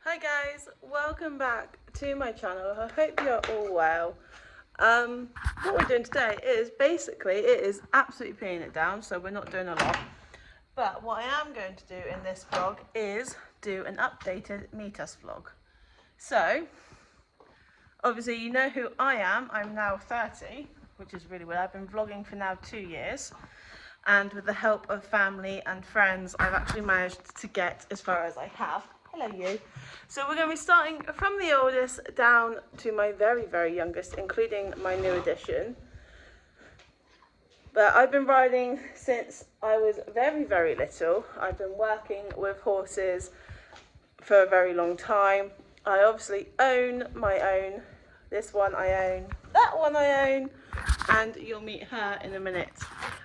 Hi guys, welcome back to my channel. I hope you're all well. What we're doing today is it is absolutely peeing it down, so we're not doing a lot. But what I am going to do in this vlog is do an updated Meet Us vlog. So, obviously you know who I am. I'm now 30, which is really weird. I've been vlogging for now 2 years. And with the help of family and friends, I've actually managed to get as far as I have. Hello you. So we're going to be starting from the oldest down to my very, very youngest, including my new addition. But I've been riding since I was very, very little. I've been working with horses for a very long time. I obviously own my own. This one I own, that one I own, and you'll meet her in a minute.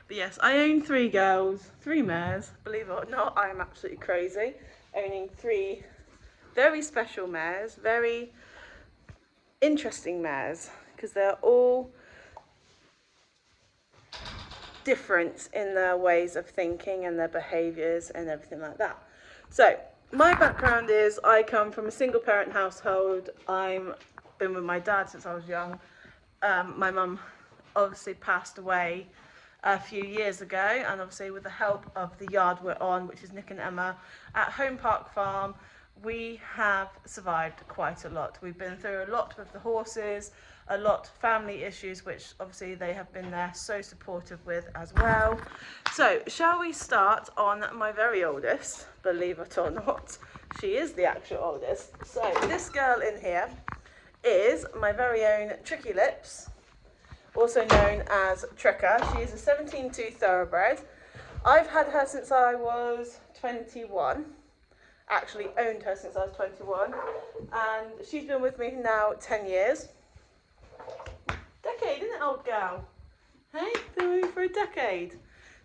But yes, I own 3 girls, 3 mares. Believe it or not, I am absolutely crazy owning 3 very special mares, very interesting mares, because they're all different in their ways of thinking and their behaviours and everything like that. So my background is I come from a single parent household. I've been with my dad since I was young. My mum obviously passed away a few years ago, and obviously with the help of the yard we're on, which is Nick and Emma at Home Park Farm, we have survived quite a lot. We've been through a lot with the horses, a lot family issues, which obviously they have been there so supportive with as well. So shall we start on my very oldest? Believe it or not, she is the actual oldest. So this girl in here is my very own Tricky Lips, also known as Tricka. She is a 17-2 thoroughbred. I've had her since I was 21. Actually owned her since I was 21. And she's been with me now 10 years. Decade, isn't it, old gal? Hey, been with me for a decade.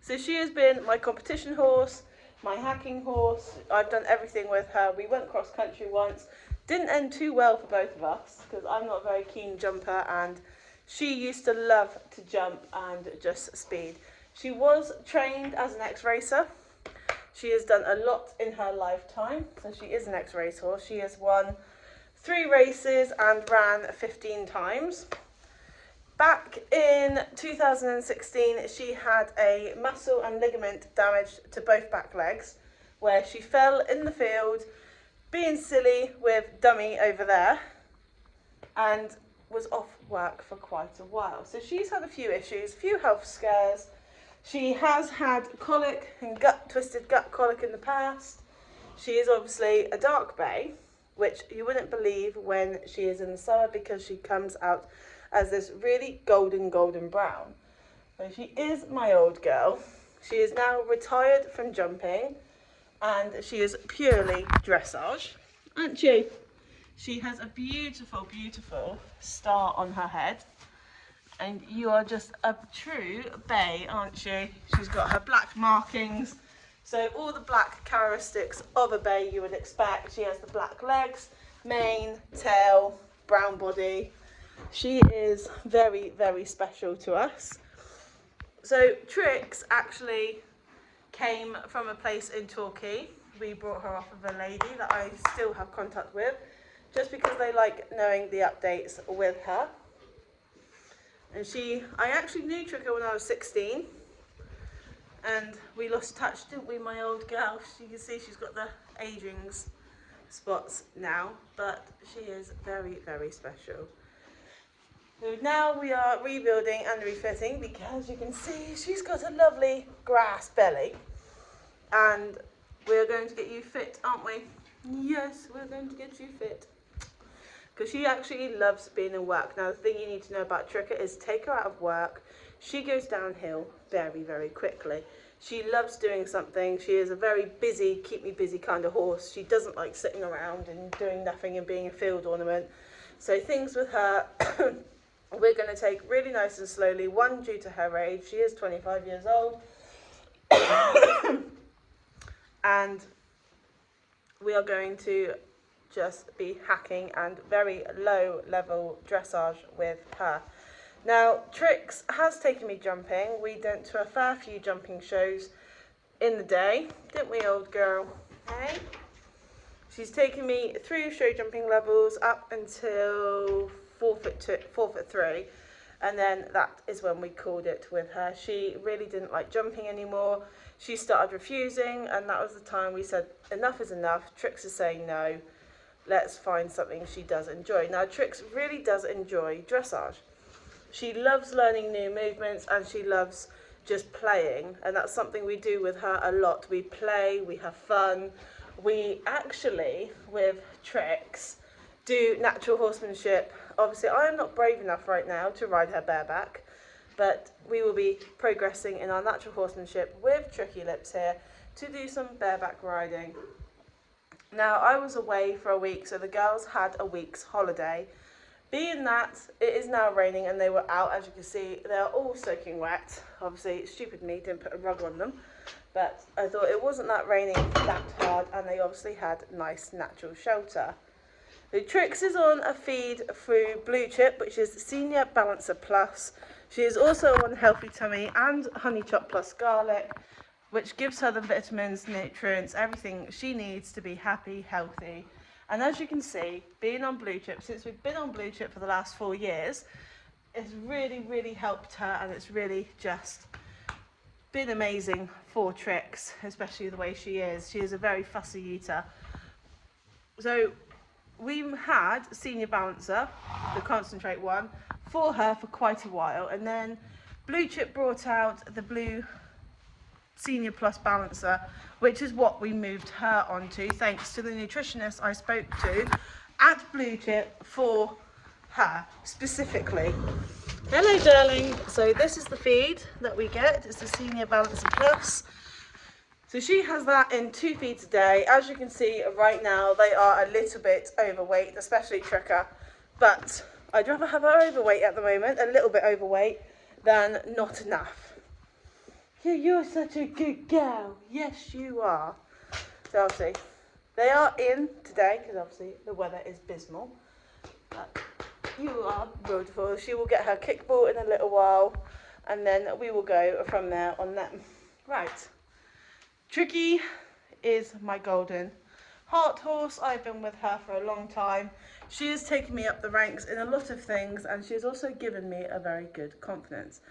So she has been my competition horse, my hacking horse. I've done everything with her. We went cross country once. Didn't end too well for both of us because I'm not a very keen jumper, and she used to love to jump and just speed. She was trained as an ex-racer. She has done a lot in her lifetime, so she is an ex-race horse. She has won 3 races and ran 15 times. Back in 2016, she had a muscle and ligament damage to both back legs, where she fell in the field, being silly with Dummy over there, and was off work for quite a while. So she's had a few issues, a few health scares. She has had colic and twisted gut colic in the past. She is obviously a dark bay, which you wouldn't believe when she is in the summer because she comes out as this really golden brown. So she is my old girl. She is now retired from jumping and she is purely dressage, aren't you? She has a beautiful, beautiful star on her head. And you are just a true bay, aren't you? She's got her black markings. So all the black characteristics of a bay you would expect. She has the black legs, mane, tail, brown body. She is very, very special to us. So Trix actually came from a place in Torquay. We brought her off of a lady that I still have contact with, just because they like knowing the updates with her. And I actually knew Tricka when I was 16. And we lost touch, didn't we, my old girl? You can see she's got the aging spots now, but she is very, very special. So now we are rebuilding and refitting because you can see she's got a lovely grass belly. And we're going to get you fit, aren't we? Yes, we're going to get you fit. Because she actually loves being in work. Now, the thing you need to know about Tricka is take her out of work. She goes downhill very, very quickly. She loves doing something. She is a very busy, keep me busy kind of horse. She doesn't like sitting around and doing nothing and being a field ornament. So things with her, we're going to take really nice and slowly. One, due to her age. She is 25 years old. And we are going to just be hacking and very low level dressage with her. Now, Trix has taken me jumping. We went to a fair few jumping shows in the day, didn't we, old girl? Hey? She's taken me through show jumping levels up until 4'3", and then that is when we called it with her. She really didn't like jumping anymore. She started refusing, and that was the time we said enough is enough. Trix is saying no. Let's find something she does enjoy. Now, Trix really does enjoy dressage. She loves learning new movements, and she loves just playing, and that's something we do with her a lot. We play, we have fun. We actually, with Trix, do natural horsemanship. Obviously, I am not brave enough right now to ride her bareback, but we will be progressing in our natural horsemanship with Tricky Lips here to do some bareback riding. Now, I was away for a week, so the girls had a week's holiday. Being that it is now raining and they were out, as you can see, they are all soaking wet. Obviously, stupid me didn't put a rug on them, but I thought it wasn't that raining that hard, and they obviously had nice natural shelter. The Trix is on a feed through Blue Chip, which is Senior Balancer Plus. She is also on Healthy Tummy and Honey Chop Plus Garlic, which gives her the vitamins, nutrients, everything she needs to be happy, healthy. And as you can see, being on Blue Chip, since we've been on Blue Chip for the last 4 years, it's really, really helped her, and it's really just been amazing for Trix, especially the way she is. She is a very fussy eater. So we had Senior Balancer, the concentrate one, for her for quite a while, and then Blue Chip brought out the Blue Senior Plus Balancer, which is what we moved her onto, thanks to the nutritionist I spoke to at Blue Chip for her specifically. Hello, darling. So this is the feed that we get. It's the Senior Balancer Plus. So she has that in 2 feeds a day. As you can see right now, they are a little bit overweight, especially Trika. But I'd rather have her overweight at the moment, a little bit overweight, than not enough. You're such a good girl. Yes, you are. So obviously, they are in today, because obviously the weather is abysmal. But you are beautiful. She will get her kickball in a little while, and then we will go from there on them. Right. Tricky is my golden heart horse. I've been with her for a long time. She has taken me up the ranks in a lot of things, and she has also given me a very good confidence.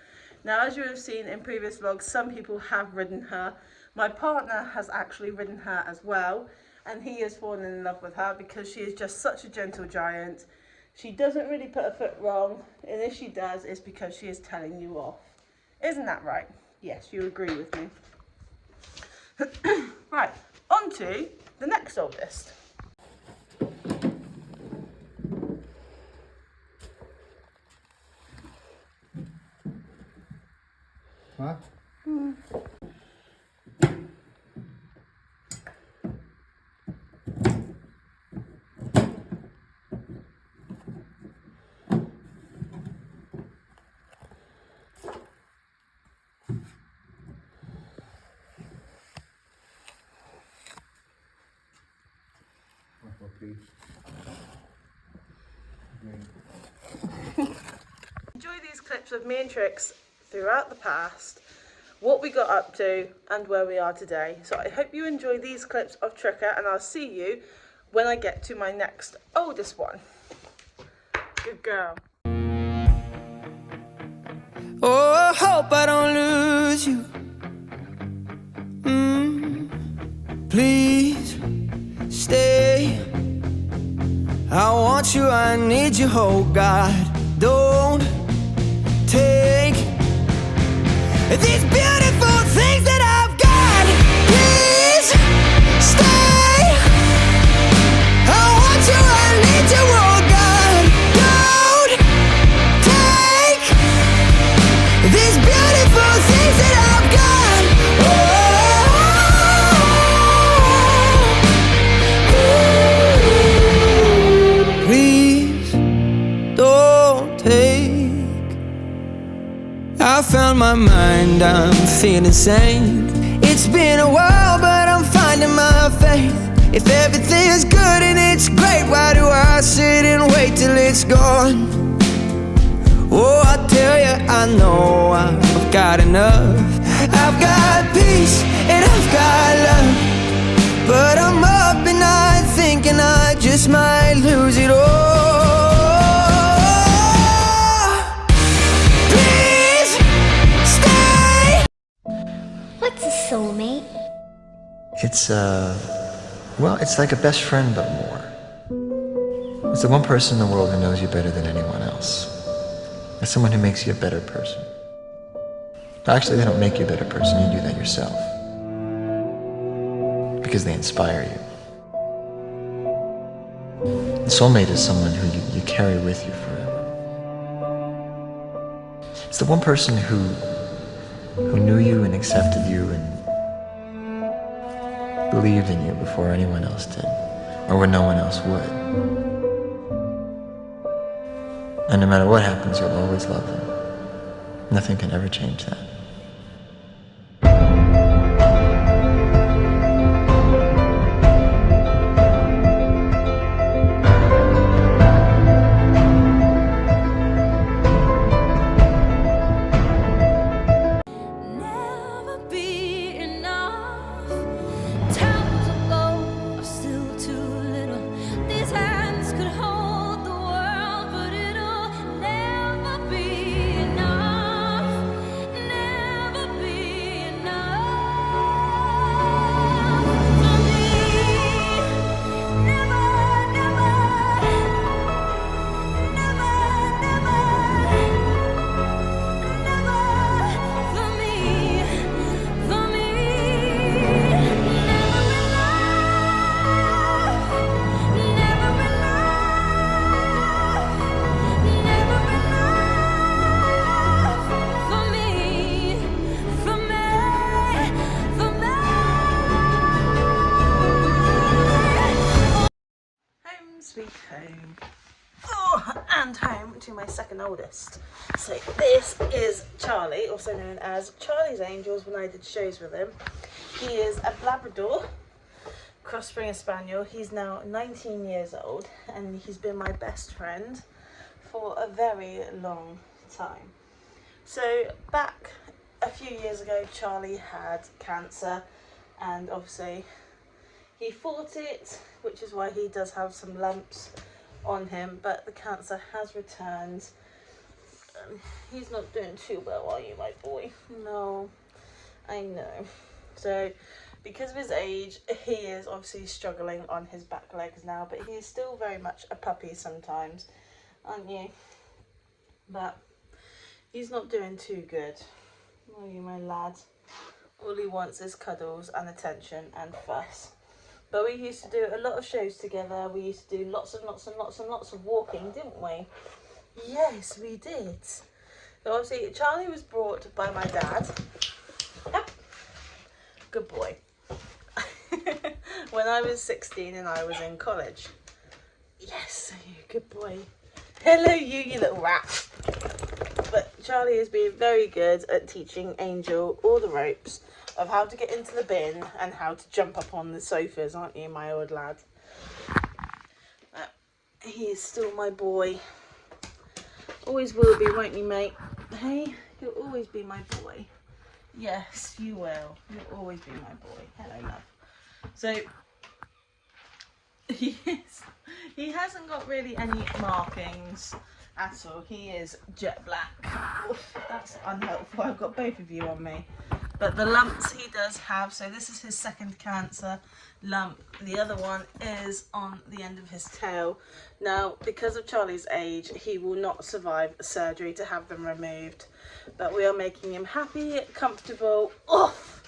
Now, as you have seen in previous vlogs, some people have ridden her. My partner has actually ridden her as well, and he has fallen in love with her because she is just such a gentle giant. She doesn't really put a foot wrong, and if she does, it's because she is telling you off. Isn't that right? Yes, you agree with me. Right, on to the next oldest. What? Enjoy these clips of me and Trix throughout the past, what we got up to, and where we are today. So I hope you enjoy these clips of Trika, and I'll see you when I get to my next oldest one. Good girl. Oh, I hope I don't lose you. Please stay. I want you, I need you, oh God. Don't take these beautiful things that I've got. Please stay. I want you, I need you, oh God. Don't take these beautiful things that I've got. Oh, please don't take. I found my mind, I'm feeling sane. It's been a while, but I'm finding my faith. If everything's good and it's great, why do I sit and wait till it's gone? Oh, I tell you, I know I've got enough. I've got peace and I've got love, but I'm up and I think just might lose it all. Please stay. What's a soulmate? It's, well, it's like a best friend, but more. It's the one person in the world who knows you better than anyone else. It's someone who makes you a better person. Actually, they don't make you a better person, you do that yourself. Because they inspire you. A soulmate is someone who you carry with you forever. It's the one person who knew you and accepted you and believed in you before anyone else did, or when no one else would. And no matter what happens, you'll always love them. Nothing can ever change that. Never be enough. Times ago are still too little. These hands could hold the world, but it'll never be enough. Never be enough for me. Never, never, never, never. For me, never enough for me, for me, for me. Home sweet home. Oh, and home to my second oldest. So this is Charlie, also known as Charlie's Angels when I did shows with him. He is a Labrador Cross Springer Spaniel. He's now 19 years old and he's been my best friend for a very long time. So back a few years ago, Charlie had cancer and obviously he fought it, which is why he does have some lumps on him, but the cancer has returned. He's not doing too well, are you, my boy? No, I know. So because of his age, he is obviously struggling on his back legs now, but he is still very much a puppy sometimes, aren't you? But he's not doing too good, are you, my lad? All he wants is cuddles and attention and fuss. But we used to do a lot of shows together. We used to do lots and lots and lots and lots of walking, didn't we? Yes, we did. So obviously, Charlie was brought by my dad. Yep. Good boy. When I was 16 and I was in college. Yes, good boy. Hello, you little rat. But Charlie has been very good at teaching Angel all the ropes of how to get into the bin and how to jump up on the sofas, aren't you, my old lad? He is still my boy. Always will be, won't you, mate? Hey, you'll always be my boy. Yes, you will. You'll always be my boy. Hello, love. So, he hasn't got really any markings at all. He is jet black. Oof, that's unhelpful. I've got both of you on me. But the lumps he does have, so this is his second cancer lump. The other one is on the end of his tail. Now, because of Charlie's age, he will not survive surgery to have them removed. But we are making him happy, comfortable. Oof!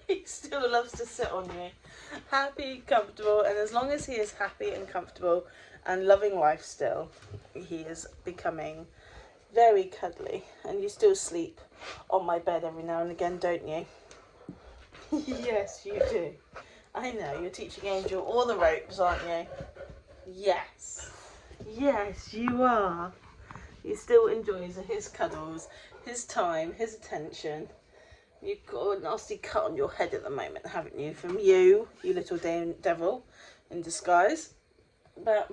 He still loves to sit on you. Happy, comfortable, and as long as he is happy and comfortable and loving life still, he is becoming very cuddly. And you still sleep on my bed every now and again, don't you? Yes, you do. I know, you're teaching Angel all the ropes, aren't you? Yes. Yes, you are. He still enjoys his cuddles, his time, his attention. You've got a nasty cut on your head at the moment, haven't you? From you little devil in disguise. But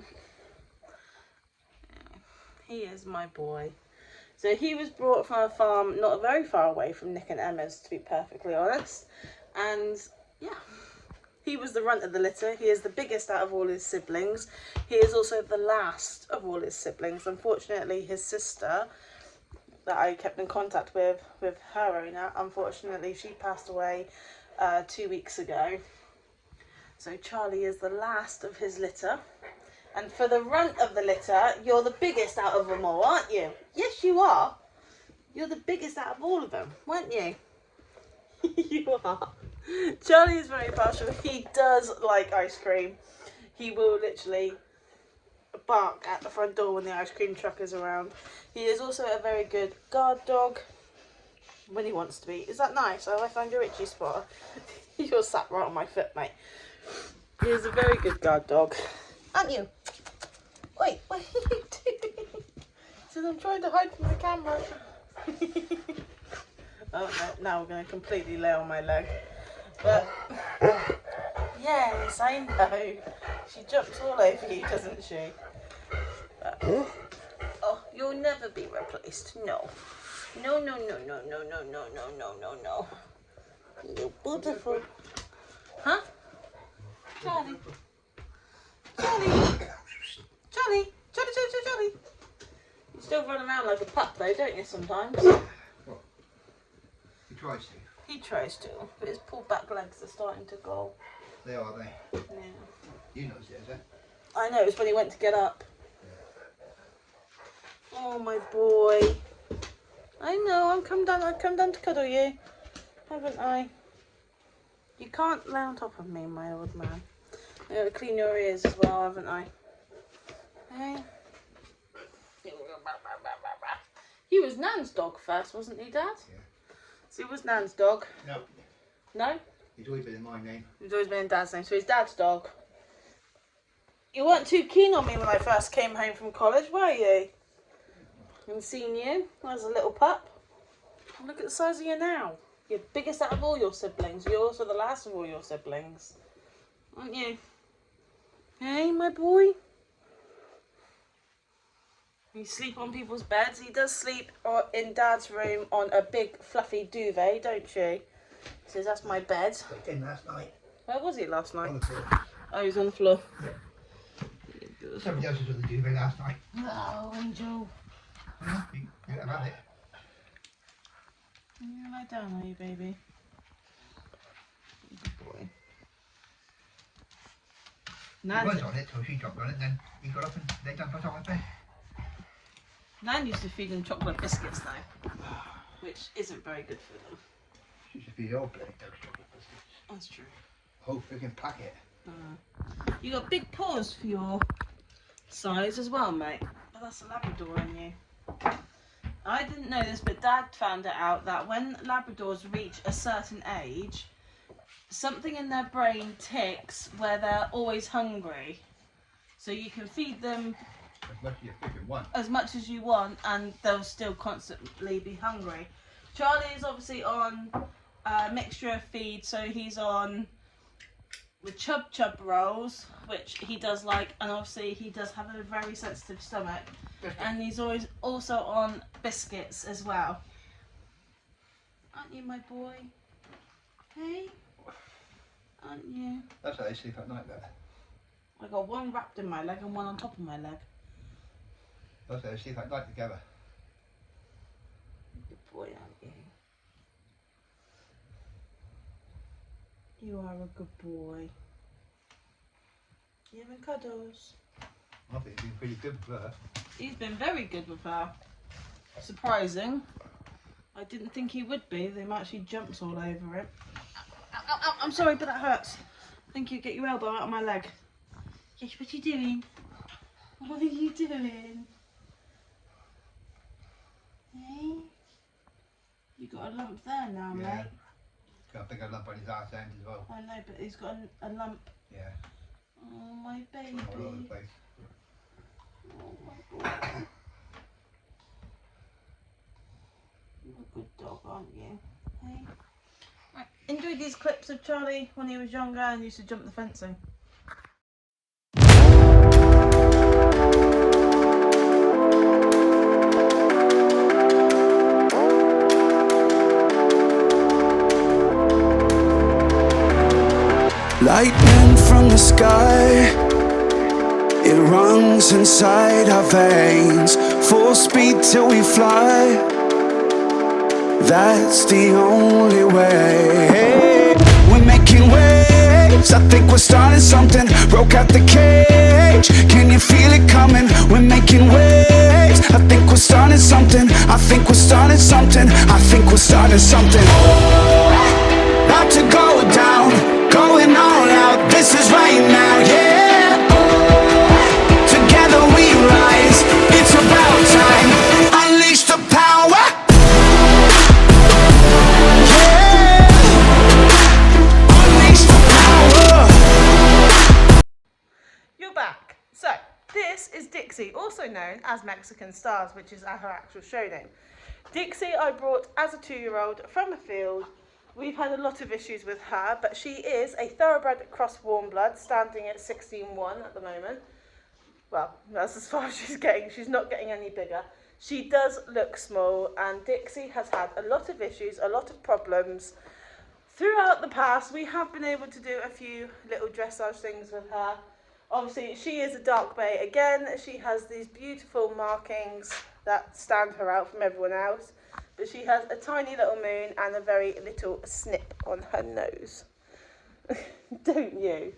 he is my boy. So he was brought from a farm not very far away from Nick and Emma's, to be perfectly honest. And yeah, He was the runt of the litter. He is the biggest out of all his siblings. He is also the last of all his siblings. Unfortunately, his sister that I kept in contact with her owner, unfortunately, she passed away 2 weeks ago. So Charlie is the last of his litter. And for the runt of the litter, you're the biggest out of them all, aren't you? Yes, you are. You're the biggest out of all of them, weren't you? You are. Charlie is very partial. He does like ice cream. He will literally bark at the front door when the ice cream truck is around. He is also a very good guard dog when he wants to be. Is that nice? Oh, I found your itchy spot. You're sat right on my foot, mate. He is a very good guard dog. Aren't you? Wait, what are you doing? He said, I'm trying to hide from the camera. Oh, no, now we're going to completely lay on my leg. But, yes, I know. She jumps all over you, doesn't she? But, oh, you'll never be replaced. No. No, no, no, no, no, no, no, no, no, no, no. You're beautiful. Huh? Charlie. Charlie. Charlie. Charlie, Charlie, Charlie. You still run around like a pup though, don't you, sometimes? What? He tries to. He tries to, but his pulled back legs are starting to go. They are, they. Yeah. You noticed it, is it? I know, it was when he went to get up. Oh, my boy. I know, I've come down to cuddle you, haven't I? You can't lay on top of me, my old man. I gotta clean your ears as well, haven't I? Hey? He was Nan's dog first, wasn't he, Dad? Yeah. So he was Nan's dog. No. No? He's always been in my name. He's always been Dad's name, so he's Dad's dog. You weren't too keen on me when I first came home from college, were you? And seen you as a little pup. Look at the size of you now. You're biggest out of all your siblings. You're also the last of all your siblings. Aren't you? Hey, my boy? You sleep on people's beds. He does sleep in Dad's room on a big fluffy duvet, don't you? He says, that's my bed. Got in last night. Where was he last night? On the floor. Oh, he was on the floor. Somebody else was on the duvet last night. Oh, Angel. You could have had it. Are you gonna lie down, are you, baby? Good boy. He was on it, so she jumped on it, then he got up and they jumped on top of the bed. Nan used to feed them chocolate biscuits though, which isn't very good for them. She should be the old bloody those chocolate biscuits. That's true. Whole freaking packet. You got big paws for your size as well, mate. But that's a Labrador in you. I didn't know this, but Dad found it out that when Labradors reach a certain age, something in their brain ticks where they're always hungry. So you can feed them As much as you freaking want. as much as you want and they'll still constantly be hungry. Charlie is obviously on a mixture of feed, so he's on the Chub rolls, which he does like, and obviously he does have a very sensitive stomach. And he's always also on biscuits as well. Aren't you, my boy? Hey? Aren't you? That's how they sleep at night there. I got one wrapped in my leg and one on top of my leg. That's how they sleep at night together. Good boy, aren't you? You are a good boy. You having cuddles? I think it's been pretty good for her. He's been very good with her. Surprising. I didn't think he would be. They actually jumps all over him. Ow, ow, ow, I'm sorry, but that hurts. Thank you. Get your elbow out of my leg. Yes, what are you doing? What are you doing? Hey? You got a lump there now, Yeah. mate. He's got a bigger lump on his arse end as well. I know, but he's got a lump. Yeah. Oh, my baby. All over the place. Oh, my boy. You're a good dog, aren't you? Hey? Right. Enjoy these clips of Charlie when he was younger and used to jump the fencing. Light sky. It runs inside our veins, full speed till we fly. That's the only way. We're making waves, I think we're starting something. Broke out the cage, can you feel it coming? We're making waves, I think we're starting something. I think we're starting something. I think we're starting something. About to go down, going all out. This is right now, yeah. Together we rise, it's about time. Unleash the power. Yeah. Unleash the power. You're back. So, this is Dixie, also known as Mexican Stars, which is her actual show name. Dixie I brought as a 2-year-old from a field. We've had a lot of issues with her, but she is a thoroughbred cross warm blood, standing at 16'1" at the moment. Well, that's as far as she's getting. She's not getting any bigger. She does look small, and Dixie has had a lot of issues, a lot of problems. Throughout the past, we have been able to do a few little dressage things with her. Obviously, she is a dark bay again. She has these beautiful markings that stand her out from everyone else. But she has a tiny little moon and a very little snip on her nose. Don't you?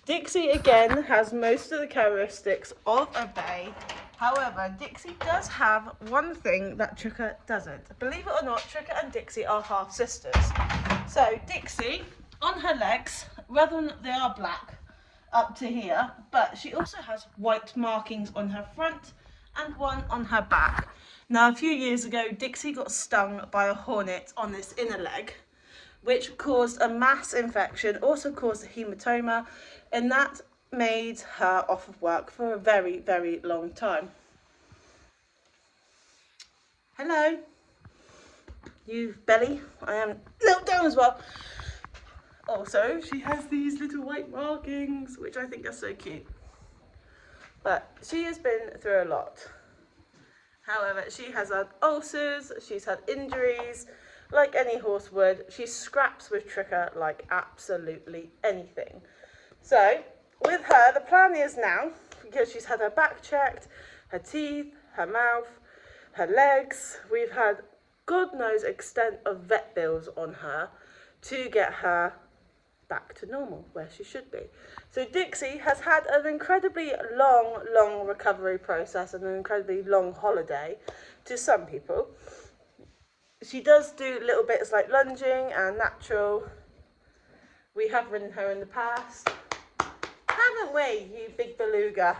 Dixie, again, has most of the characteristics of a bay. However, Dixie does have one thing that Tricka doesn't. Believe it or not, Tricka and Dixie are half sisters. So, Dixie, on her legs, rather than they are black up to here, but she also has white markings on her front and one on her back. Now, a few years ago, Dixie got stung by a hornet on this inner leg, which caused a mass infection, also caused a hematoma, and that made her off of work for a very, very long time. Hello. You belly. I am a little down as well. Also, she has these little white markings, which I think are so cute. But she has been through a lot. However, she has had ulcers, she's had injuries, like any horse would. She scraps with Tricka like absolutely anything. So, with her, the plan is now, because she's had her back checked, her teeth, her mouth, her legs, we've had God knows extent of vet bills on her to get her back to normal, where she should be. So Dixie has had an incredibly long recovery process and an incredibly long holiday to some people. She does do little bits like lunging and natural. We have ridden her in the past. Haven't we, you big beluga?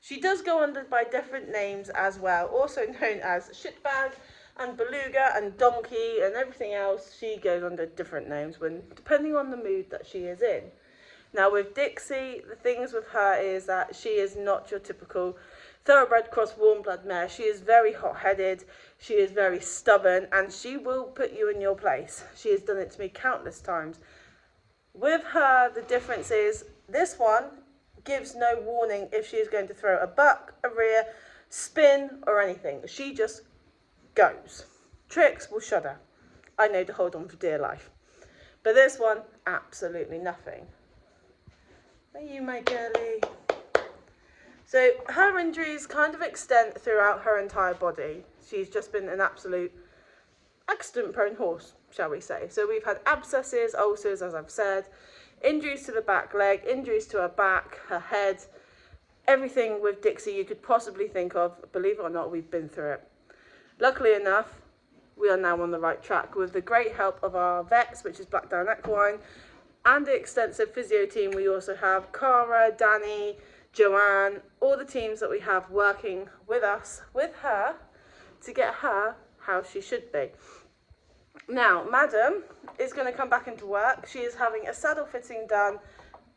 She does go under by different names as well, also known as shitbag and beluga and donkey and everything else. She goes under different names when depending on the mood that she is in. Now with Dixie, the things with her is that she is not your typical thoroughbred cross warm blood mare. She is very hot-headed, she is very stubborn, and she will put you in your place. She has done it to me countless times. With her, the difference is this one gives no warning if she is going to throw a buck, a rear, spin, or anything. She just goes. Tricks will shudder. I know to hold on for dear life. But this one, absolutely nothing. Are you my girlie? So her injuries kind of extend throughout her entire body. She's just been an absolute accident-prone horse, shall we say. So we've had abscesses, ulcers, as I've said, injuries to the back leg, injuries to her back, her head, everything with Dixie you could possibly think of. Believe it or not, we've been through it. Luckily enough, we are now on the right track with the great help of our vets, which is Blackdown Equine, and the extensive physio team. We also have Cara, Danny, Joanne, all the teams that we have working with us, with her, to get her how she should be. Now, Madam is going to come back into work. She is having a saddle fitting done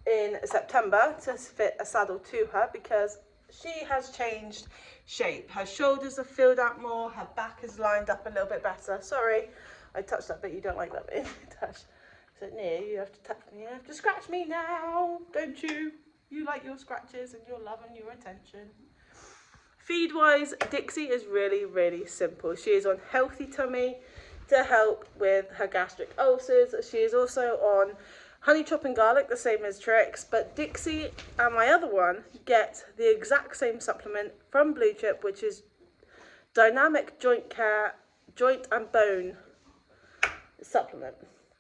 in September to fit a saddle to her because she has changed shape. Her shoulders have filled out more, her back is lined up a little bit better. Sorry, I touched that bit, you don't like that bit. Touch. So near, you have to touch me, you have to scratch me now, don't you? You like your scratches and your love and your attention. Feed-wise, Dixie is really, really simple. She is on Healthy Tummy to help with her gastric ulcers. She is also on Honey Chop and Garlic, the same as Trix, but Dixie and my other one get the exact same supplement from Blue Chip, which is Dynamic Joint Care, Joint and Bone Supplement.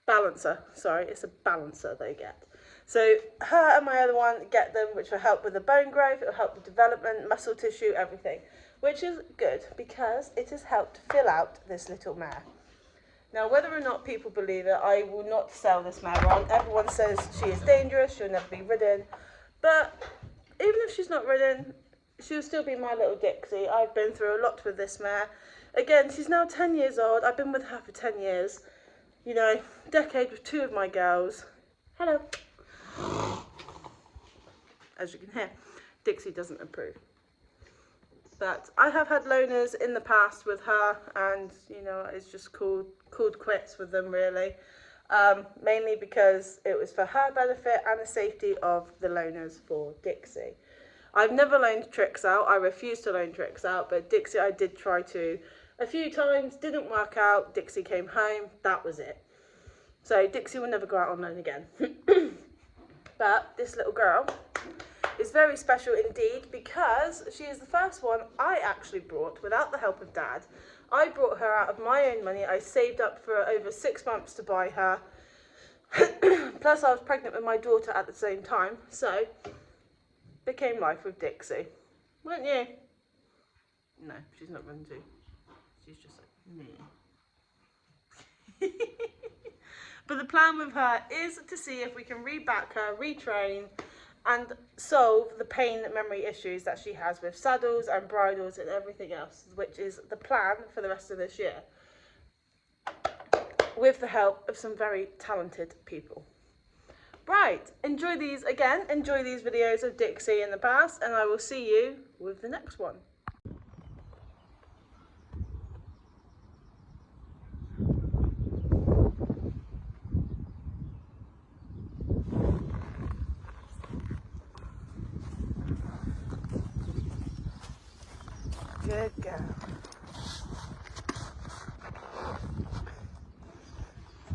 Balancer, sorry, it's a balancer they get. So her and my other one get them, which will help with the bone growth, it will help with development, muscle tissue, everything. Which is good because it has helped fill out this little mare. Now, whether or not people believe it, I will not sell this mare on. Everyone says she is dangerous, she'll never be ridden. But even if she's not ridden, she'll still be my little Dixie. I've been through a lot with this mare. Again, she's now 10 years old. I've been with her for 10 years. You know, decade with 2 of my girls. Hello. As you can hear, Dixie doesn't approve. But I have had loaners in the past with her, and you know, it's just called quits with them really. Mainly because it was for her benefit and the safety of the loaners for Dixie. I've never loaned Trix out. I refuse to loan Trix out, but Dixie I did try to a few times, didn't work out. Dixie came home, that was it. So Dixie will never go out on loan again. But this little girl is very special indeed because she is the first one I actually brought without the help of Dad. I brought her out of my own money. I saved up for over 6 months to buy her. Plus I was pregnant with my daughter at the same time. So became life with Dixie. Weren't you? No, she's not going to. She's just like, meh. But the plan with her is to see if we can reback her, retrain, and solve the pain memory issues that she has with saddles and bridles and everything else, which is the plan for the rest of this year, with the help of some very talented people. Right, enjoy these videos of Dixie in the past, and I will see you with the next one. Good girl.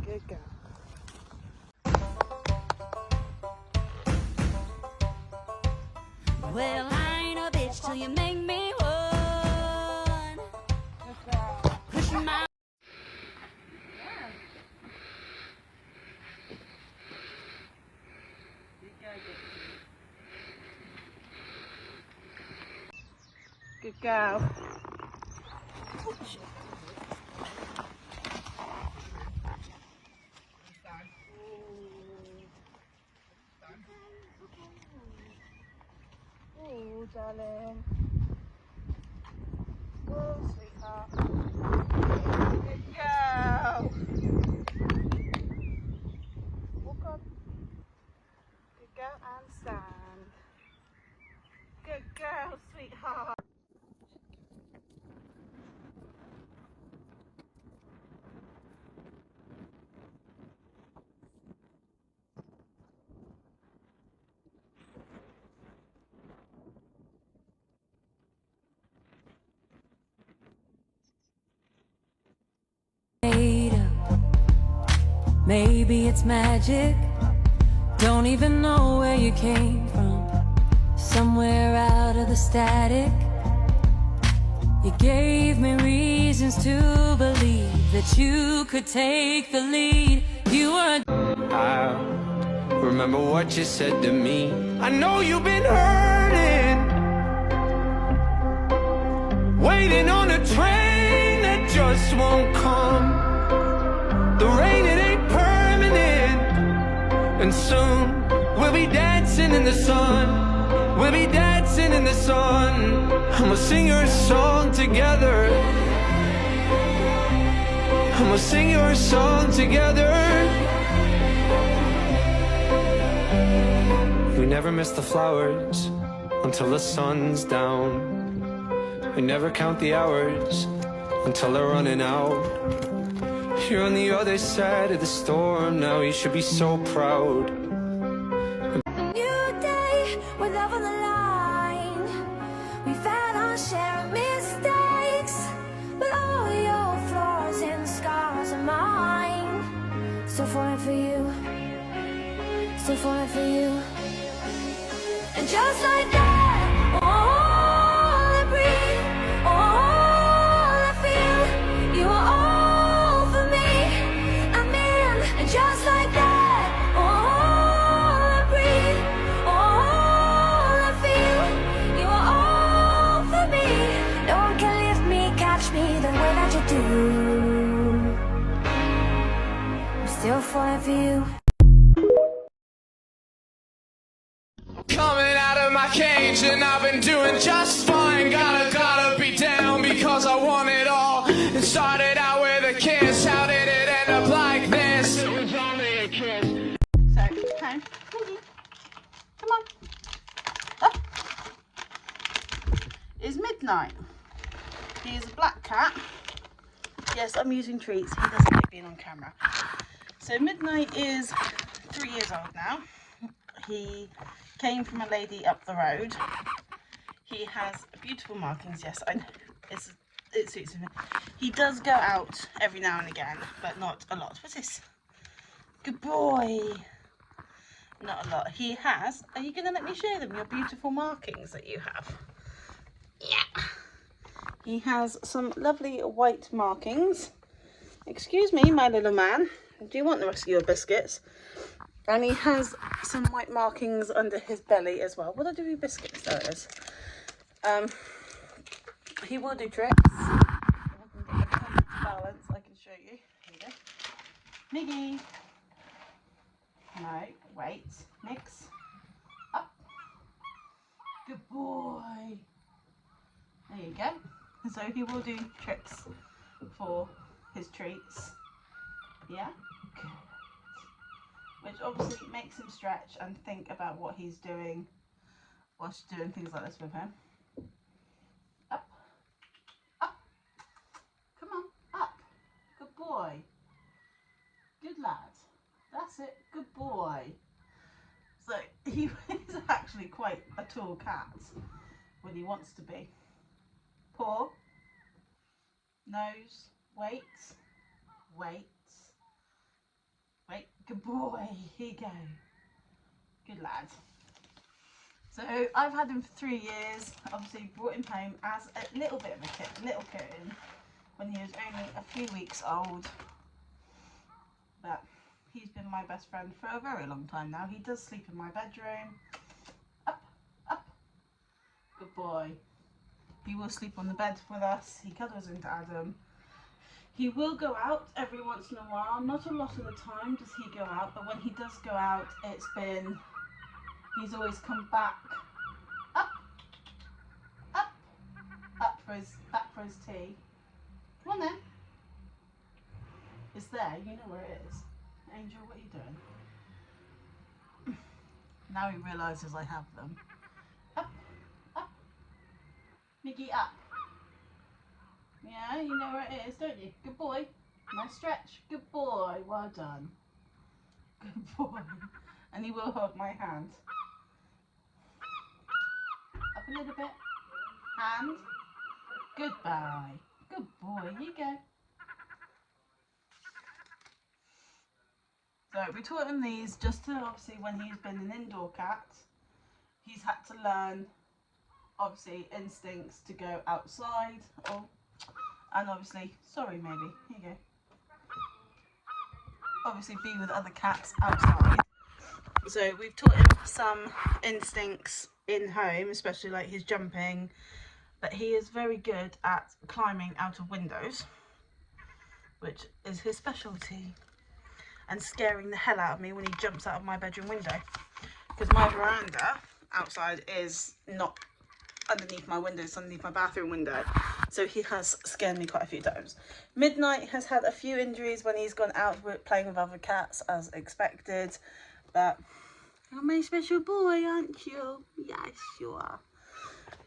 Good girl. Well, I ain't a bitch till you make me one. Pushing my Good girl. Oh, darling. Oh, sweetheart. Good girl. Walk on. Good girl and stand. Good girl, sweetheart. Maybe it's magic. Don't even know where you came from. Somewhere out of the static. You gave me reasons to believe that you could take the lead. You were I remember what you said to me. I know you've been hurting, waiting on a train that just won't come. The rain, it ain't permanent, and soon we'll be dancing in the sun. We'll be dancing in the sun. I'ma sing your song together. I'ma sing your song together. We never miss the flowers until the sun's down. We never count the hours until they're running out. You're on the other side of the storm now. You should be so proud. a new day with love on the line. We've had our share of mistakes, but all your flaws and scars are mine. So for you, still falling for you. And just like that, all I breathe, all I feel, you are all for me. I'm in, and just like that, all I breathe, all I feel, you are all for me. No one can lift me, catch me the way that you do. I'm still falling for you. Coming out of my cage and I've been doing just fine. Gotta be down because I want it all. It started out with a kiss. How did it end up like this? It was only a kiss. So, okay. Come on. Up. It's Midnight. He is a black cat. Yes, I'm using treats. He doesn't like being on camera. So Midnight is 3 years old now. He came from a lady up the road. He has beautiful markings. Yes, I know. It suits him. He does go out every now and again, but not a lot. What's this? Good boy. Not a lot. He has. Are you going to let me show them your beautiful markings that you have? Yeah. He has some lovely white markings. Excuse me, my little man. Do you want the rest of your biscuits? And he has some white markings under his belly as well. What do I do with biscuits? There it is. He will do tricks. If I can get the perfect balance, I can show you. Here you go. Miggy. No, wait. Mix. Up. Good boy. There you go. So he will do tricks for his treats. Yeah? Good. Which obviously makes him stretch and think about what he's doing whilst doing things like this with him. Up. Up. Come on. Up. Good boy. Good lad. That's it. Good boy. So he is actually quite a tall cat when he wants to be. Paw. Nose. Wait. Wait. Wait, good boy, here you go. Good lad. So I've had him for 3 years. Obviously brought him home as a little bit of a little kitten when he was only a few weeks old. But he's been my best friend for a very long time now. He does sleep in my bedroom. Up, up. Good boy. He will sleep on the bed with us. He cuddles into Adam. He will go out every once in a while. Not a lot of the time does he go out, but when he does go out, he's always come back up, back for his tea. Come on then. It's there, you know where it is. Angel, what are you doing? Now he realises I have them. Up, up. Miggy, up. Yeah, you know where it is, don't you? Good boy. Nice stretch. Good boy. Well done. Good boy. And he will hold my hand. Up a little bit. Hand. Goodbye. Good boy. Here you go. So we taught him these just to obviously when he's been an indoor cat, he's had to learn obviously instincts to go outside and obviously, sorry maybe, here you go. Obviously be with other cats outside. So we've taught him some instincts in home, especially like his jumping, but he is very good at climbing out of windows, which is his specialty, and scaring the hell out of me when he jumps out of my bedroom window, because my veranda outside is not underneath my window, it's underneath my bathroom window, so he has scared me quite a few times. Midnight has had a few injuries when he's gone out playing with other cats, as expected, but you're my special boy, aren't you? Yes, you are.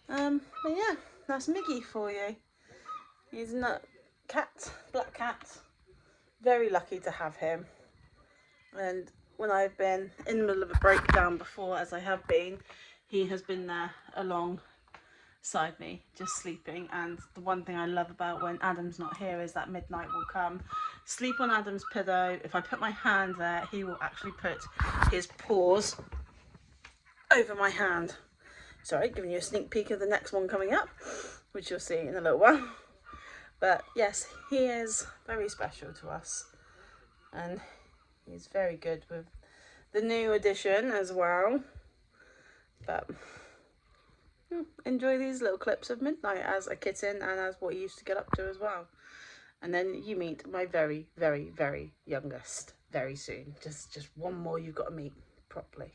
But yeah, that's Miggy for you. He's not black cat. Very lucky to have him. And when I've been in the middle of a breakdown before, as I have been, he has been there alongside me, just sleeping. And the one thing I love about when Adam's not here is that Midnight will come sleep on Adam's pillow. If I put my hand there, he will actually put his paws over my hand. Sorry, giving you a sneak peek of the next one coming up, which you'll see in a little while. But yes, he is very special to us, and he's very good with the new addition as well. But enjoy these little clips of Midnight as a kitten and as what he used to get up to as well. And then you meet my very, very, very youngest very soon. Just one more you've got to meet properly.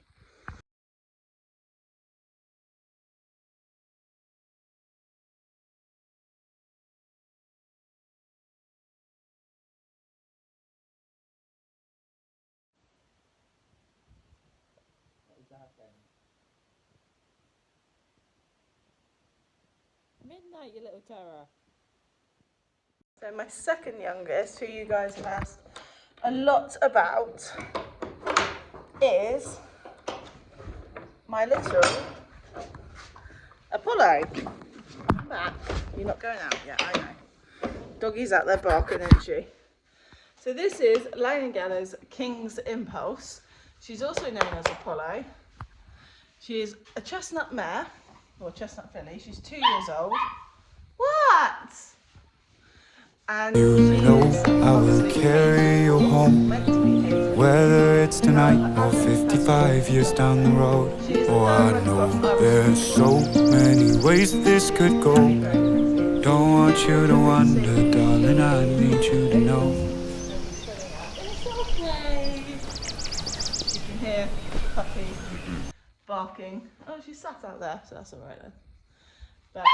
Midnight, you little terror. So my second youngest, who you guys have asked a lot about, is my little Apollo. Matt, you're not going out yet, I know. Doggy's out there barking, isn't she? So this is Liongalla's King's Impulse. She's also known as Apollo. She is a chestnut mare, or chestnut filly. She's 2 years old. What? And You know I will carry you home, whether it's tonight or 55 years down the road. Oh, I know there's so many ways this could go. Don't want you to wonder, darling, I need you to know. It's okay. You can hear Puppy barking. Oh, she sat out there, so that's all right then. But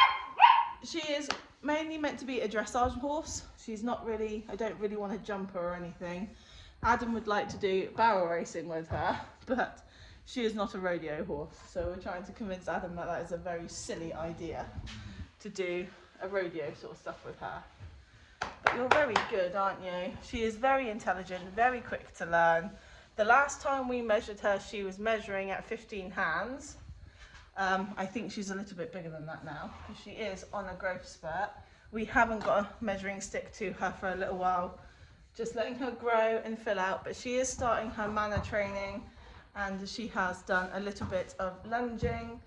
she is mainly meant to be a dressage horse. She's not really, I don't really want to jump her or anything. Adam would like to do barrel racing with her, but she is not a rodeo horse. So we're trying to convince Adam that that is a very silly idea to do a rodeo sort of stuff with her. But you're very good, aren't you? She is very intelligent, very quick to learn. The last time we measured her, she was measuring at 15 hands. I think she's a little bit bigger than that now, because she is on a growth spurt. We haven't got a measuring stick to her for a little while, just letting her grow and fill out. But she is starting her manner training, and she has done a little bit of lunging.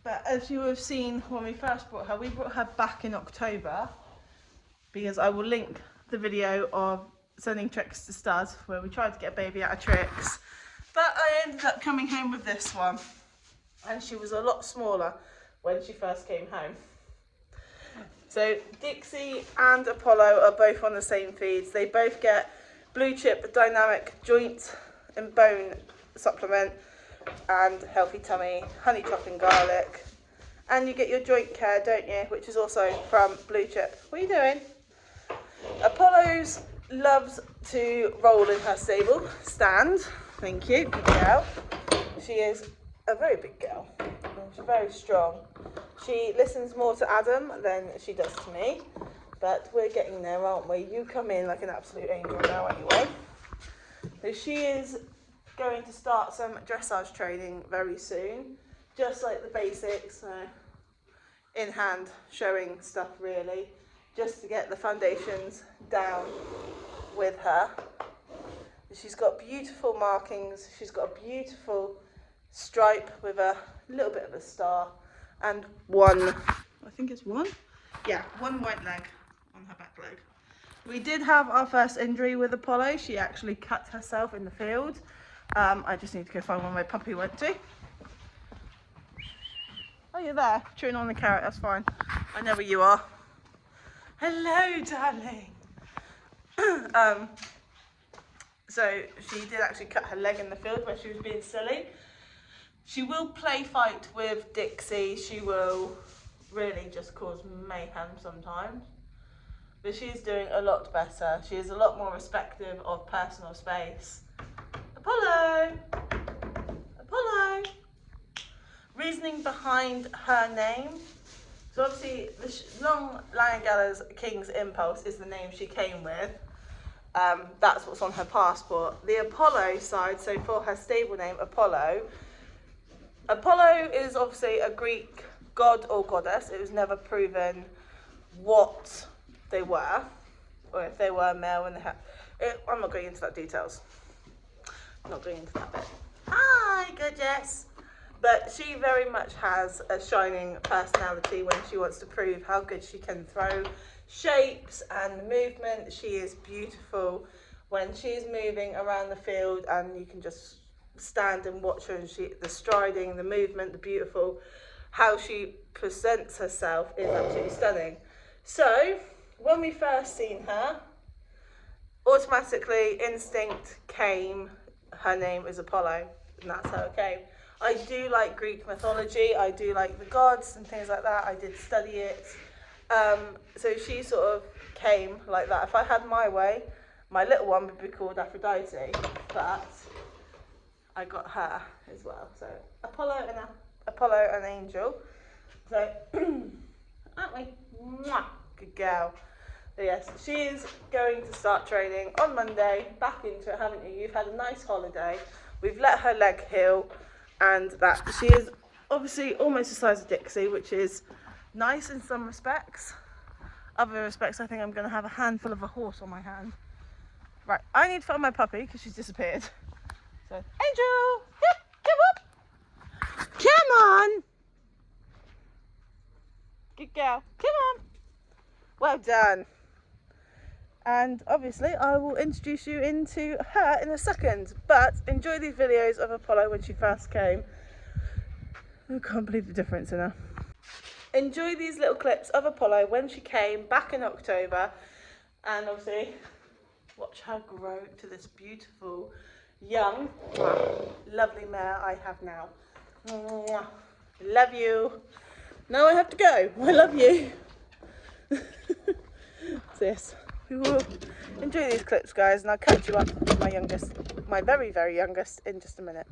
But as you have seen when we first brought her, we brought her back in October, because I will link the video of sending Tricks to stud where we tried to get a baby out of Tricks. But I ended up coming home with this one, and she was a lot smaller when she first came home. So Dixie and Apollo are both on the same feeds. They both get Blue Chip Dynamic Joint and Bone Supplement and Healthy Tummy, Honey Chop and Garlic. And you get your joint care, don't you, which is also from Blue Chip. What are you doing? Apollo's loves to roll in her stable. Stand. Thank you. Good girl. She is a very big girl. She's very strong. She listens more to Adam than she does to me, but we're getting there, aren't we? You come in like an absolute angel now anyway. So she is going to start some dressage training very soon, just like the basics, in hand showing stuff really, just to get the foundations down with her. She's got beautiful markings. She's got a beautiful stripe with a little bit of a star and one, I think it's one? Yeah, one white leg on her back leg. We did have our first injury with Apollo. She actually cut herself in the field. I just need to go find where my puppy went to. Oh, you're there, chewing on the carrot, that's fine. I know where you are. Hello, darling. So she did actually cut her leg in the field where she was being silly. She will play fight with Dixie. She will really just cause mayhem sometimes. But she's doing a lot better. She is a lot more respective of personal space. Apollo! Apollo! Reasoning behind her name. So obviously, the long Liongalla's King's Impulse is the name she came with. That's what's on her passport. The Apollo side, so for her stable name, Apollo. Apollo is obviously a Greek god or goddess. It was never proven what they were. or if they were male and they had. I'm not going into that details. I'm not going into that bit. Hi, gorgeous. But she very much has a shining personality when she wants to prove how good she can throw shapes and movement. She is beautiful when she's moving around the field, and you can just stand and watch her, and the striding, the movement, the beautiful, how she presents herself is absolutely stunning. So when we first seen her, automatically instinct came, her name is Apollo, and that's how it came. I do like Greek mythology, I do like the gods and things like that, I did study it. So she sort of came like that. If I had my way, my little one would be called Aphrodite, but I got her as well. So Apollo and Angel. So aren't we? Mwah, good girl. But yes, she is going to start training on Monday. Back into it, haven't you? You've had a nice holiday. We've let her leg heal, and that she is obviously almost the size of Dixie, which is nice in some respects. Other respects, I think I'm going to have a handful of a horse on my hand. Right, I need to find my puppy because she's disappeared. So, Angel, yep, come up. Come on. Good girl. Come on. Well done. And obviously I will introduce you into her in a second, but enjoy these videos of Apollo when she first came. I can't believe the difference in her. Enjoy these little clips of Apollo when she came back in October, and obviously watch her grow to this beautiful young lovely mare I have now. Love you. Now I have to go. I love you. So yes, we will enjoy these clips, guys, and I'll catch you up with my youngest, my very, very youngest, in just a minute.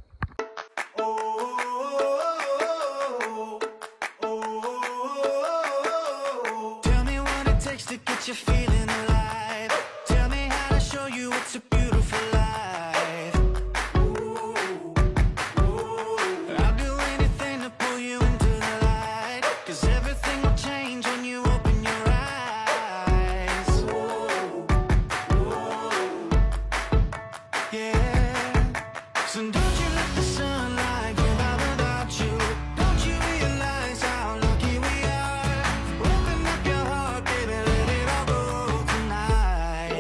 Tell me what it takes to get you feeling alive. Tell me how to show you it's a beautiful life. I'll do anything to pull you into the light, 'cause everything will change when you open your eyes. Yeah. So don't you let the sunlight go by without you. Don't you realize how lucky we are? Open up your heart, baby, let it all go tonight.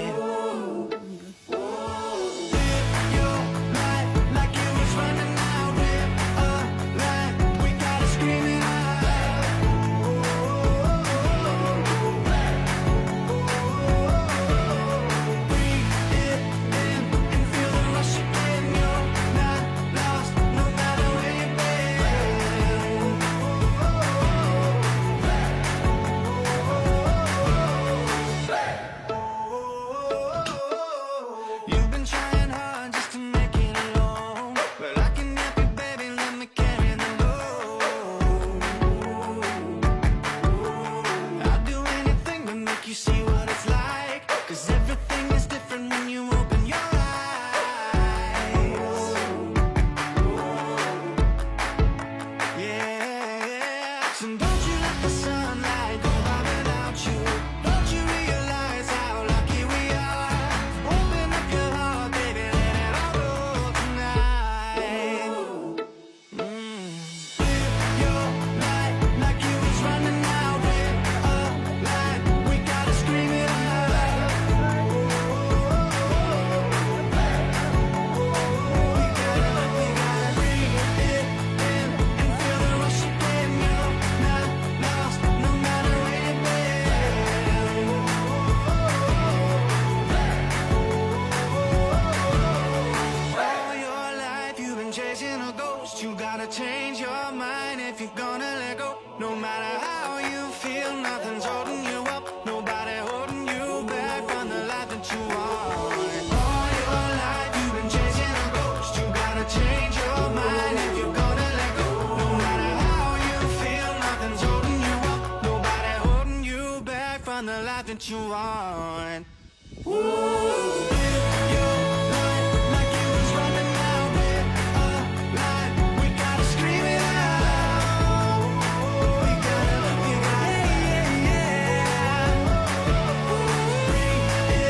Live your life like it was running out. Live a life, we gotta scream it out. Breathe it in and feel the rush again. You're not lost, no matter where you've been. You've been trying hard just to make it alone, but I can help you, baby, let me carry the load. I'll do anything to make you see what it's like, 'cause everything is different when you open your eyes. Yeah. So don't you let the sunlight go by without you. Don't you realize how lucky we are? Open up your heart, baby, let it all go tonight. Live your life like you was running out. Live a life, we gotta scream it out. We gotta breathe it in and feel the rush again. You're not lost, no matter where you've been. All your life you've been chasing a ghost. You gotta change your mind if you're gonna let go. No matter how you feel, nothing's holding you up. Nobody holding you back from the life that you want. All your life you've been chasing a ghost. You gotta change your mind if you're gonna let go. No matter how you feel, nothing's holding you up. Nobody holding you back from the life that you want. Live your life like it was running out. Live a life, we gotta scream it out. We gotta, yeah. Breathe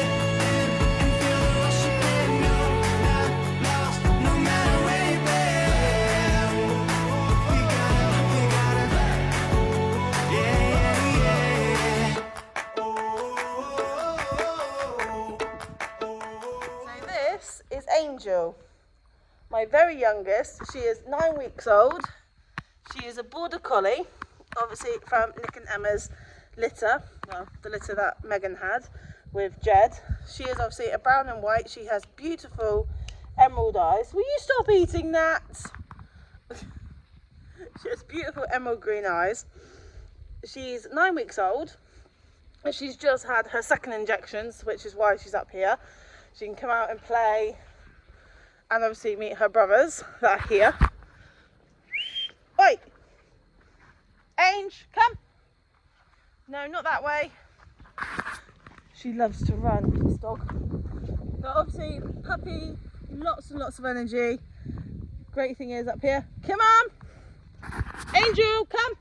my very youngest. She is 9 weeks old. She is a border collie, obviously from Nick and Emma's litter, well, the litter that Megan had with Jed. She is obviously a brown and white. She has beautiful emerald eyes. Will you stop eating that? She has beautiful emerald green eyes. She's 9 weeks old. And she's just had her second injections, which is why she's up here. She can come out and play and obviously meet her brothers that are here. Oi! Ange, come! No, not that way. She loves to run, this dog. But obviously, puppy, lots and lots of energy. Great thing is up here. Come on! Angel, come!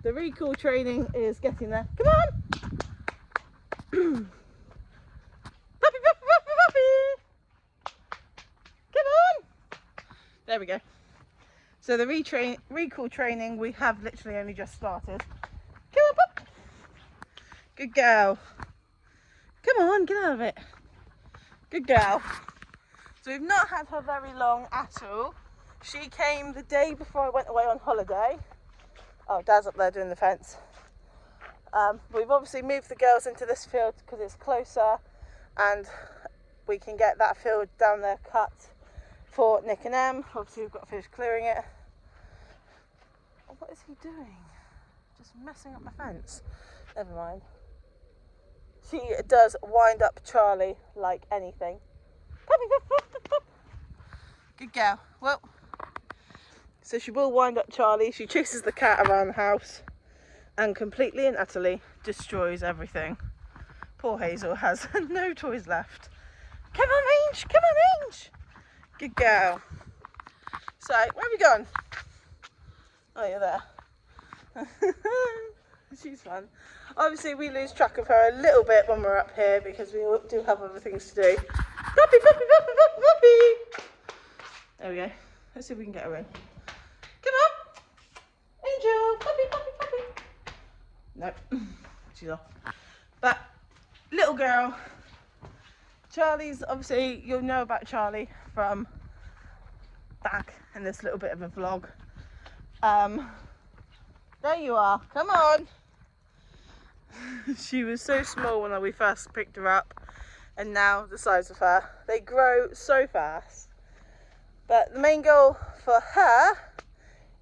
The recall training is getting there. Come on! Puppy, puppy, puppy, puppy! Come on! There we go. So the recall training, we have literally only just started. Come on, pup! Good girl. Come on, get out of it. Good girl. So we've not had her very long at all. She came the day before I went away on holiday. Oh, Dad's up there doing the fence. We've obviously moved the girls into this field because it's closer and we can get that field down there cut for Nick and Em. Obviously we've got to finish clearing it. Oh, what is he doing? Just messing up my fence. Never mind. She does wind up Charlie like anything. Puppy, pup, pup, pup, pup. Good girl. Well, so she will wind up Charlie. She chases the cat around the house and completely and utterly destroys everything. Poor Hazel has no toys left. Come on, Ange. Come on, Ange. Good girl. So, where are we going? Oh, you're there. She's fun. Obviously, we lose track of her a little bit when we're up here because we do have other things to do. Puppy, puppy, puppy, puppy, puppy. There we go. Let's see if we can get her in. Come on. Angel. Puppy, puppy, puppy. Nope. She's off. But, little girl. Charlie's, obviously, you'll know about Charlie from back in this little bit of a vlog. There you are. Come on. She was so small when we first picked her up, and now the size of her. They grow so fast. But the main goal for her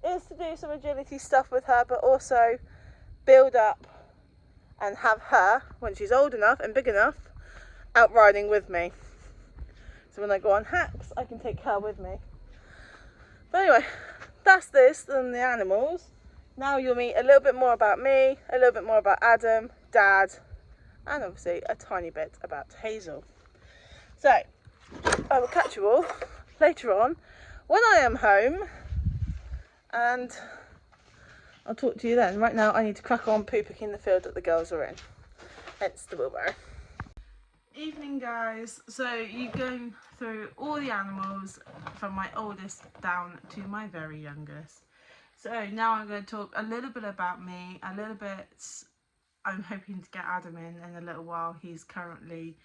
is to do some agility stuff with her, but also build up and have her, when she's old enough and big enough, out riding with me. So when I go on hacks, I can take her with me. But anyway, that's this and the animals. Now you'll meet a little bit more about me, a little bit more about Adam, Dad, and obviously a tiny bit about Hazel. So, I will catch you all later on when I am home, and I'll talk to you then. Right now I need to crack on poo-picking the field that the girls are in, hence the wheelbarrow. Evening guys, so you've gone through all the animals from my oldest down to my very youngest. So now I'm going to talk a little bit about me, a little bit, I'm hoping to get Adam in a little while. He's currently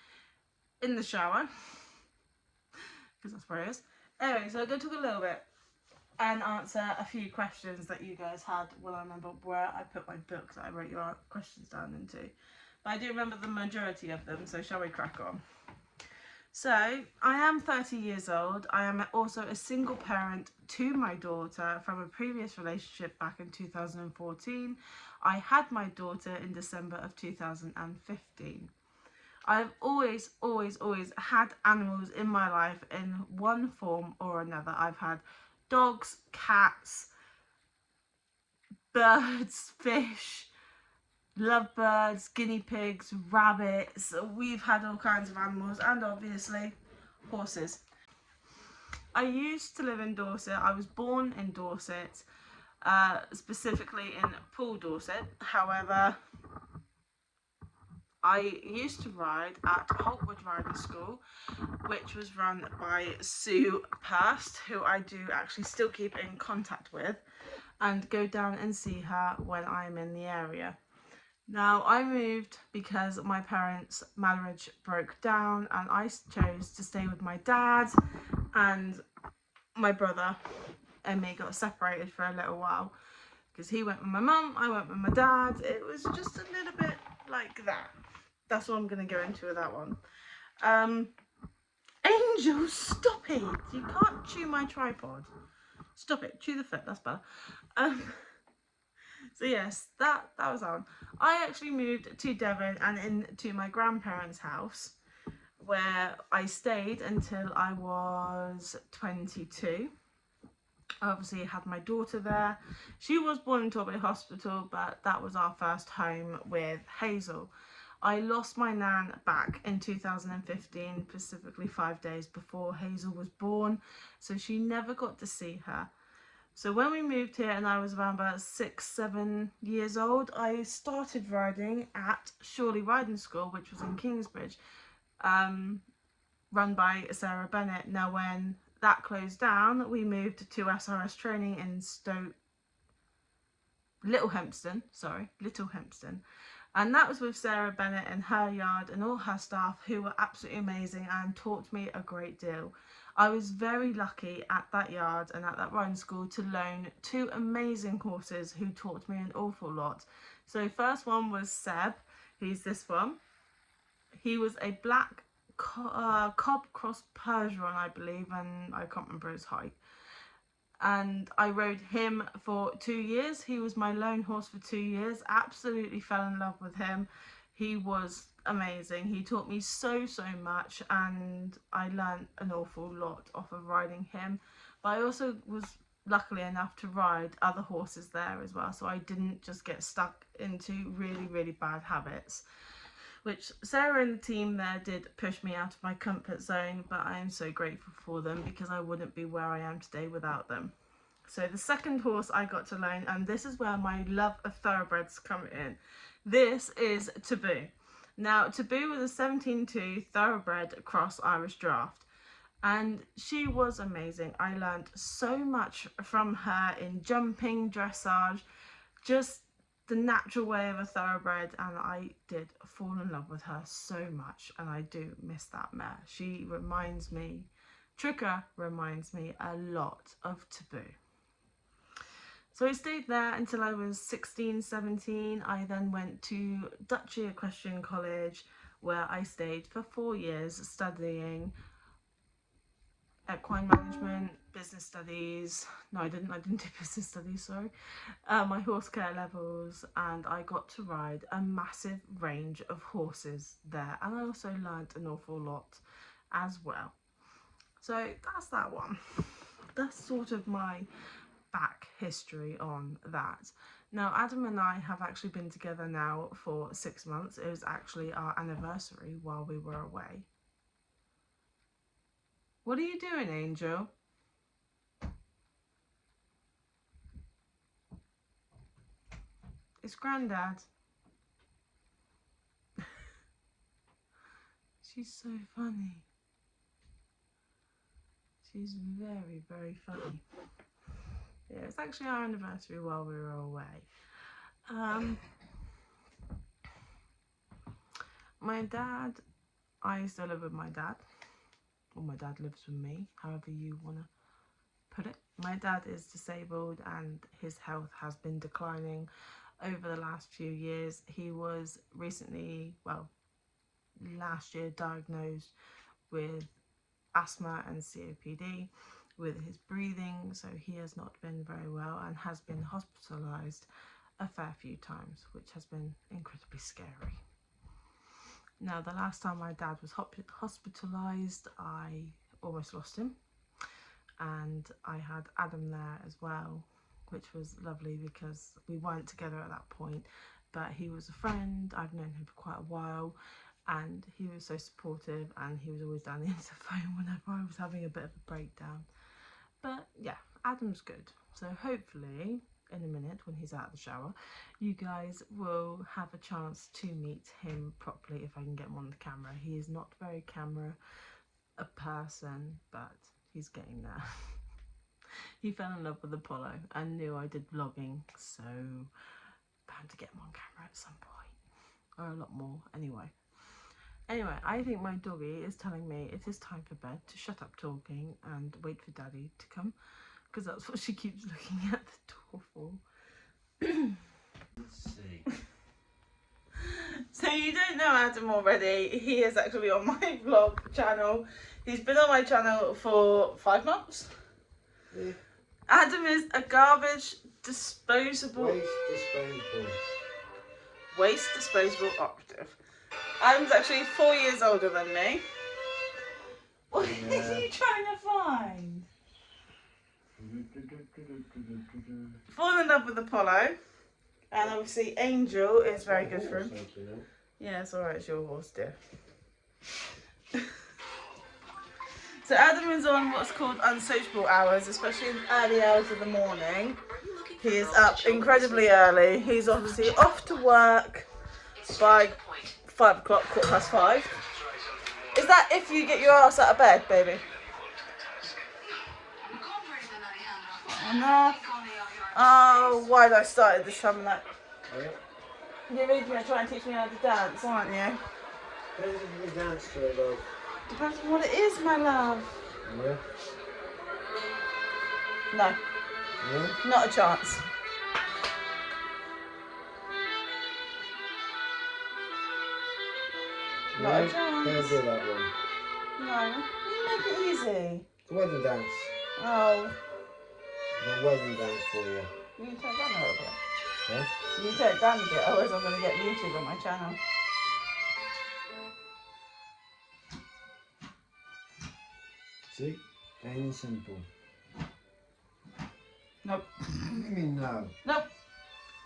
in the shower, because that's where he is. Anyway, so I'm going to talk a little bit and answer a few questions that you guys had when I remember where I put my book that I wrote your questions down into. But I do remember the majority of them, so shall we crack on? So, I am 30 years old. I am also a single parent to my daughter from a previous relationship back in 2014. I had my daughter in December of 2015. I've always had animals in my life in one form or another. I've had dogs, cats, birds, fish, lovebirds, guinea pigs, rabbits. We've had all kinds of animals, and obviously horses. I used to live in Dorset. I was born in Dorset, specifically in Poole, Dorset. However, I used to ride at Holtwood Riding School, which was run by Sue Purst, who I do actually still keep in contact with and go down and see her when I'm in the area. Now, I moved because my parents' marriage broke down and I chose to stay with my dad and my brother and me got separated for a little while because he went with my mum, I went with my dad. It was just a little bit like that. That's what I'm going to go into with that one. Angel, stop it. You can't chew my tripod. Stop it. Chew the foot. That's better. So yes, that was on. I actually moved to Devon and into my grandparents' house, where I stayed until I was 22. I obviously had my daughter there. She was born in Torbay Hospital, but that was our first home with Hazel. I lost my nan back in 2015, specifically 5 days before Hazel was born, so she never got to see her. So when we moved here and I was around about 6-7 years old, I started riding at Shorley Riding School, which was in Kingsbridge, run by Sarah Bennett. Now when that closed down, we moved to SRS training in Little Hempston, and that was with Sarah Bennett and her yard and all her staff, who were absolutely amazing and taught me a great deal. I was very lucky at that yard and at that riding school to loan 2 amazing horses who taught me an awful lot. So first one was Seb, he's this one. He was a black Cobb cross Percheron, I believe, and I can't remember his height. And I rode him for 2 years. He was my lone horse for 2 years. Absolutely fell in love with him. He was amazing. He taught me so much, and I learned an awful lot off of riding him. But I also was luckily enough to ride other horses there as well, so I didn't just get stuck into really bad habits, which Sarah and the team there did push me out of my comfort zone, but I am so grateful for them because I wouldn't be where I am today without them. So the second horse I got to loan, and this is where my love of thoroughbreds come in, this is Taboo. Now Taboo was a 17-2 thoroughbred cross Irish draft, and she was amazing. I learned so much from her in jumping, dressage, just the natural way of a thoroughbred, and I did fall in love with her so much, and I do miss that mare. She reminds me, Tricka reminds me a lot of Taboo. So I stayed there until I was 16, 17. I then went to Duchy Equestrian College, where I stayed for 4 years studying equine management, business studies. No, I didn't do business studies, sorry. My horse care levels, and I got to ride a massive range of horses there, and I also learned an awful lot as well. So that's that one. That's sort of my back history on that. Now Adam and I have actually been together now for 6 months. It was actually our anniversary while we were away. What are you doing, Angel? It's Grandad. She's so funny. She's very funny. Yeah, it's actually our anniversary while we were away. My dad, I still live with my dad. Or my dad lives with me, however you want to put it. My dad is disabled and his health has been declining over the last few years. He was recently, well, last year diagnosed with asthma and COPD with his breathing, so he has not been very well and has been hospitalised a fair few times, which has been incredibly scary. Now, the last time my dad was hospitalised, I almost lost him, and I had Adam there as well, which was lovely because we weren't together at that point, but he was a friend. I've known him for quite a while, and he was so supportive, and he was always down the end of the phone whenever I was having a bit of a breakdown. But yeah, Adam's good, so hopefully in a minute when he's out of the shower, you guys will have a chance to meet him properly if I can get him on the camera. He is not very camera a person, but he's getting there. He fell in love with Apollo and knew I did vlogging, so bound to get him on camera at some point, or a lot more anyway. Anyway, I think my doggy is telling me it is time for bed, to shut up talking and wait for Daddy to come, because that's what she keeps looking at the door for. Let's see. So you don't know Adam already, he is actually on my vlog channel. He's been on my channel for 5 months. Yeah. Adam is a garbage disposable... Waste disposable operative. Adam's actually 4 years older than me. What are you trying to find? Fallen in love with Apollo. And obviously Angel is very good for him. Yeah, it's alright, it's your horse, dear. So Adam is on what's called unsociable hours, especially in the early hours of the morning. He is up incredibly early. He's obviously off to work by 5 o'clock, 5:15. Is that if you get your ass out of bed, baby? Enough. Oh, why did I start this time? Like, you're really going to try and teach me how to dance, aren't you? Depends on what it is, my love. Yeah. No, Yeah. not a chance. Not a chance. Can't do that one. No, make it easy. The wedding dance. Oh, The wedding dance for you. you can turn it down a little bit. Huh? You can turn it down a bit, otherwise I'm going to get YouTube on my channel. See? Plain and simple. Nope. What do you mean no? Nope.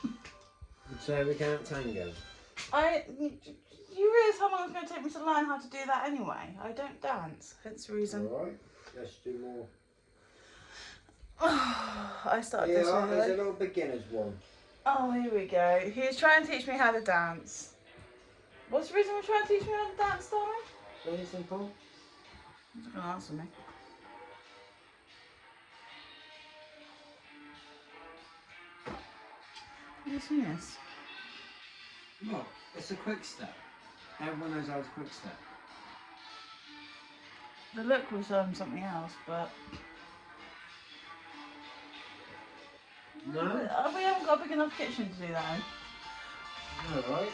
You'd say we can't tango. You realise how long it's going to take me to learn how to do that anyway? I don't dance, hence the reason. Alright, let's do more. I started this Yeah, one. there's a little beginner's one. Oh, here we go. He's trying to teach me how to dance. What's the reason we're trying to teach me how to dance, darling? Plain simple. He's not going to answer me. Have you seen this? Look, it's a quick step. Everyone knows how to quick step. The look was something else, but... No? We haven't got a big enough kitchen to do that in. No, right?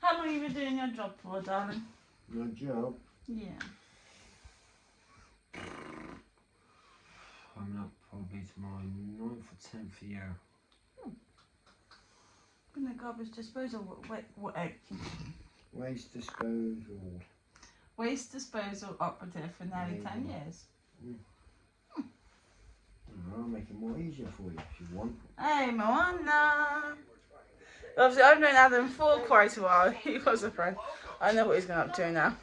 How long have you been doing your job for, darling? My job. Yeah. I'm up probably to my 9th or 10th year. Been a garbage disposal. Waste disposal. Waste disposal operative for nearly 10 years. I'll make it more easier for you if you want. Hey, Moana. Obviously, I've known Adam for quite a while. He was a friend. I know what he's going up to now.